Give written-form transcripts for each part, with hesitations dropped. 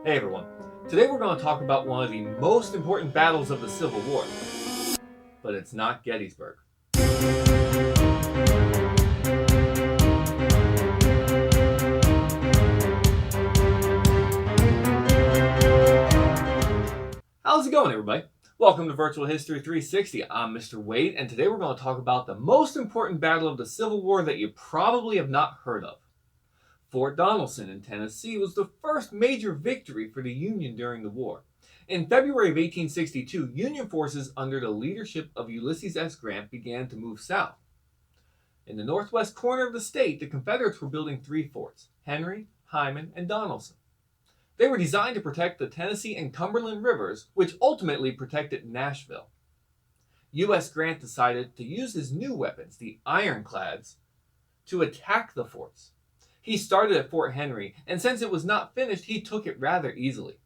Hey everyone, today we're going to talk about one of the most important battles of the Civil War, but it's not Gettysburg. How's it going, everybody? Welcome to Virtual History 360. I'm Mr. Wade, and today we're going to talk about the most important battle of the Civil War that you probably have not heard of. Fort Donelson in Tennessee was the first major victory for the Union during the war. In February of 1862, Union forces under the leadership of Ulysses S. Grant began to move south. In the northwest corner of the state, the Confederates were building three forts: Henry, Hyman, and Donelson. They were designed to protect the Tennessee and Cumberland rivers, which ultimately protected Nashville. U.S. Grant decided to use his new weapons, the Ironclads, to attack the forts. He started at Fort Henry, and since it was not finished, he took it rather easily.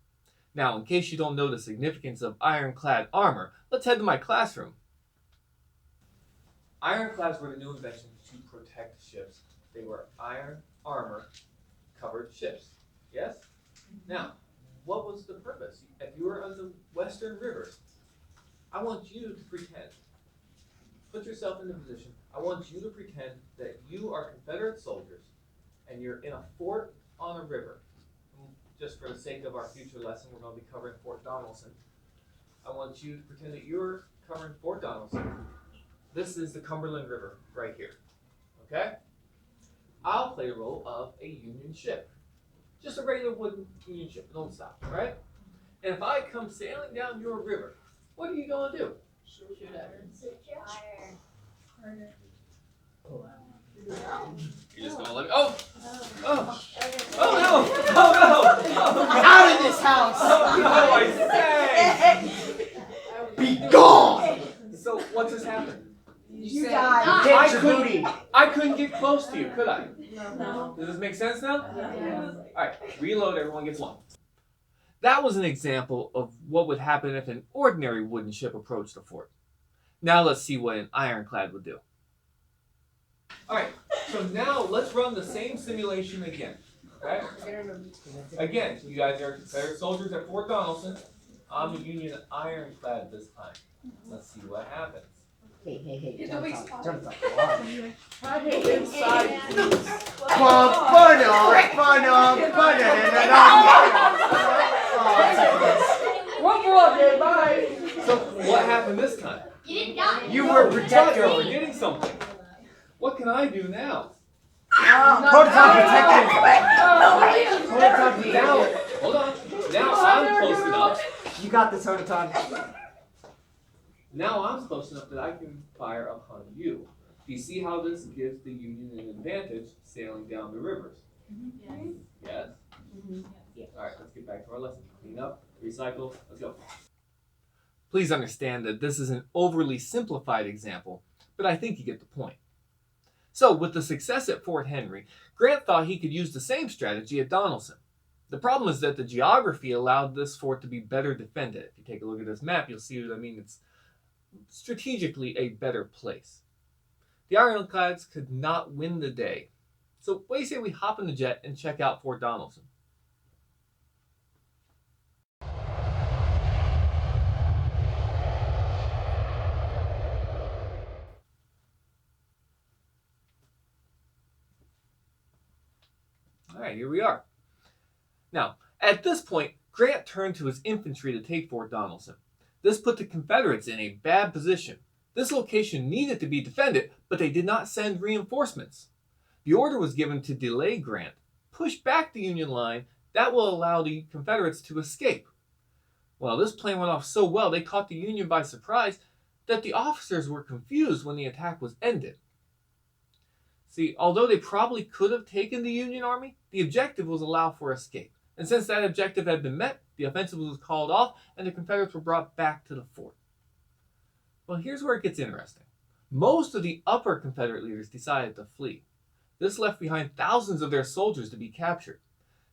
Now, in case you don't know the significance of ironclad armor, let's head to my classroom. Ironclads were the new invention to protect ships. They were iron armor covered ships. Yes? Now, what was the purpose? If you were on the western rivers, I want you to pretend. Put yourself in the position. I want you to pretend that you are Confederate soldiers and you're in a fort on a river. Just for the sake of our future lesson, we're going to be covering Fort Donelson. I want you to pretend that you're covering Fort Donelson. This is the Cumberland River right here. Okay? I'll play the role of a Union ship. Just a regular wooden Union ship. Don't stop, right? And if I come sailing down your river, what are you going to do? Shoot You're just going to let me... Oh no! Oh no! out of this house! Oh no, I say! Be gone! So what just happened? You died. I Get your couldn't, booty. I couldn't get close to you, could I? No. Does this make sense now? Yeah. Alright, reload, everyone gets one. That was an example of what would happen if an ordinary wooden ship approached a fort. Now let's see what an ironclad would do. Alright, so now let's run the same simulation again. Okay? Again, you guys are Confederate soldiers at Fort Donelson. I'm a Union ironclad this time. Let's see what happens. Hey, Jump up. Inside. One more, bye. So what happened this time? You didn't die. You were But protector. you're forgetting something. What can I do now? Proton protector. Now, hold on. Now I'm close enough. You got this, Honaton. Now I'm close enough that I can fire upon you. Do you see how this gives the Union an advantage sailing down the rivers? Yes? Alright, let's get back to our lesson. Clean up, recycle, let's go. Please understand that this is an overly simplified example, but I think you get the point. So, with the success at Fort Henry, Grant thought he could use the same strategy at Donelson. The problem is that the geography allowed this fort to be better defended. If you take a look at this map, you'll see what I mean. It's strategically a better place. The Ironclads could not win the day. So what do you say we hop in the jet and check out Fort Donelson? All right, here we are. Now, at this point, Grant turned to his infantry to take Fort Donelson. This put the Confederates in a bad position. This location needed to be defended, but they did not send reinforcements. The order was given to delay Grant, push back the Union line. That will allow the Confederates to escape. Well, this plan went off so well, they caught the Union by surprise that the officers were confused when the attack was ended. See, although they probably could have taken the Union army, the objective was allow for escape. And since that objective had been met, the offensive was called off and the Confederates were brought back to the fort. Well, here's where it gets interesting. Most of the upper Confederate leaders decided to flee. This left behind thousands of their soldiers to be captured.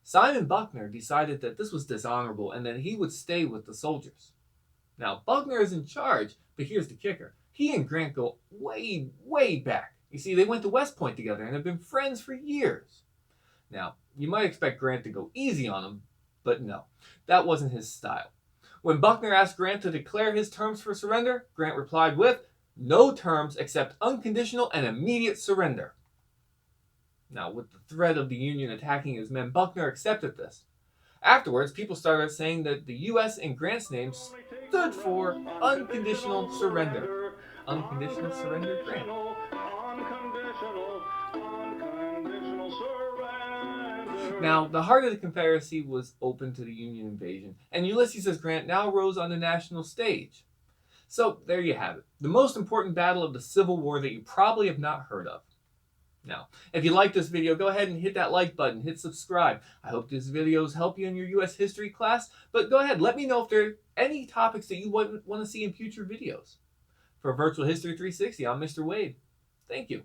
Simon Buckner decided that this was dishonorable and that he would stay with the soldiers. Now, Buckner is in charge, but here's the kicker. He and Grant go way, way back. You see, they went to West Point together and have been friends for years. Now, you might expect Grant to go easy on him, But no, that wasn't his style. When Buckner asked Grant to declare his terms for surrender, Grant replied with, "No terms except unconditional and immediate surrender." Now, with the threat of the Union attacking his men, Buckner accepted this. Afterwards, people started saying that the U.S. in Grant's name stood for unconditional surrender. Unconditional surrender, Grant. Now, the heart of the Confederacy was open to the Union invasion, and Ulysses S. Grant now rose on the national stage. So, there you have it. The most important battle of the Civil War that you probably have not heard of. Now, if you like this video, go ahead and hit that like button, hit subscribe. I hope these videos help you in your U.S. history class, but go ahead, let me know if there are any topics that you want to see in future videos. For Virtual History 360, I'm Mr. Wade. Thank you.